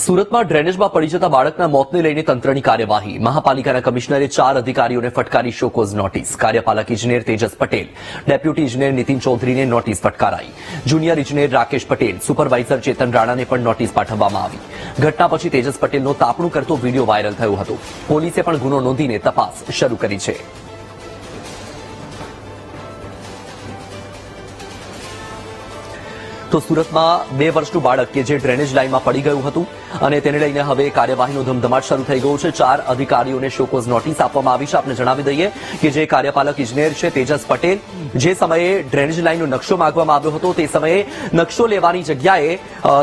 સુરતમાં ડ્રેનેજમાં પડી જતા બાળકના મોતને લઈને તંત્રની કાર્યવાહી. મહાપાલિકાના કમિશનરે 4 અધિકારીઓને ફટકારી શોકોઝ નોટિસ. કાર્યપાલક ઇજનેર તેજસ પટેલ, ડેપ્યુટી ઇજનેર નીતિન ચૌધરીને નોટિસ ફટકારાઈ. જુનિયર ઇજનેર રાકેશ પટેલ, સુપરવાઇઝર ચેતન રાણાને પણ નોટિસ પાઠવવામાં આવી. ઘટના પછી તેજસ પટેલનો તાપણું કરતો વિડીયો વાયરલ થયો હતો. પોલીસે પણ ગુનો નોંધીને તપાસ શરૂ કરી છે. તો સુરતમાં 2 વર્ષનું બાળક કે જે ડ્રેનેજ લાઇનમાં પડી ગયું હતું અને તેને લઈને હવે કાર્યવાહીનો ધમધમાટ શરૂ થઈ ગયો છે. 4 અધિકારીઓને શોકોઝ નોટિસ આપવામાં આવી છે. આપને જણાવી દઈએ કે જે કાર્યપાલક ઇજનેર છે તેજસ પટેલ, જે સમયે ડ્રેનેજ લાઇનનો નકશો માંગવામાં આવ્યો હતો તે સમયે નકશો લેવાની જગ્યાએ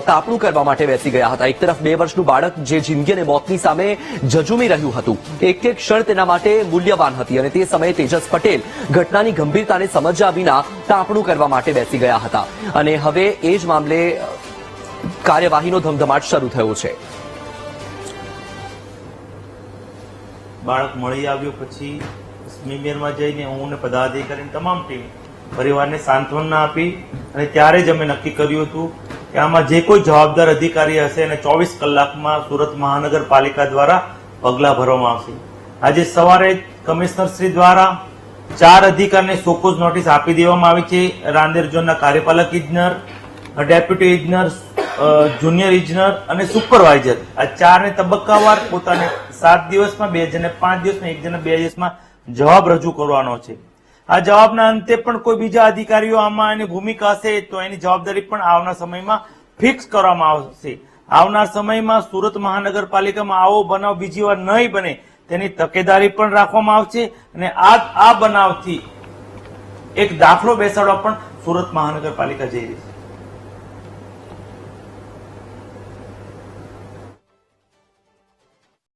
તાપણું કરવા માટે બેસી ગયા હતા. એક તરફ 2 વર્ષનું બાળક જે જિંદગી અને મોતની સામે ઝઝૂમી રહ્યું હતું, એક એક ક્ષણ તેના માટે મૂલ્યવાન હતી અને તે સમયે તેજસ પટેલ ઘટનાની ગંભીરતાને સમજ્યા વિના તાપણું કરવા માટે બેસી ગયા હતા અને હવે એ જ મામલે કાર્યવાહીનો ધમધમાટ શરૂ થયો છે. બાળક મળી આવ્યું પછી સ્મીમેરમાં જઈને હું ને પદાધિકારી તમામ ટીમ પરિવારને સાંત્વના આપી અને ત્યારે જ અમે નક્કી કર્યું હતું કે આમાં જે કોઈ જવાબદાર અધિકારી હશે અને 24 કલાકમાં સુરત મહાનગરપાલિકા દ્વારા પગલાં ભરવામાં આવશે. આજે સવારે કમિશનર શ્રી દ્વારા 4 અધિકારીને શોકોઝ નોટિસ આપી દેવામાં આવી છે. રાંદેર ઝોનના કાર્યપાલક ઇજનેર, ડેપ્યુટી ઇજનેર, જુનિયર ઇજનેર અને સુપરવાઇઝર, આ 4ને તબક્કાવાર પોતાને 7 દિવસમાં, 2 જણને 5 દિવસમાં, 1 જણને 2 દિવસમાં જવાબ રજૂ કરવાનો છે. આ જવાબના અંતે પણ કોઈ બીજા અધિકારીઓ આમાં એની ભૂમિકા હશે તો એની જવાબદારી પણ આવનાર સમયમાં ફિક્સ કરવામાં આવશે. આવનાર સમયમાં સુરત મહાનગરપાલિકામાં આવો બનાવ બીજી વાર નહીં બને તેની તકેદારી પણ રાખવામાં આવશે અને આ બનાવથી એક દાખલો બેસાડવા પણ સુરત મહાનગરપાલિકા જઈ રહી છે.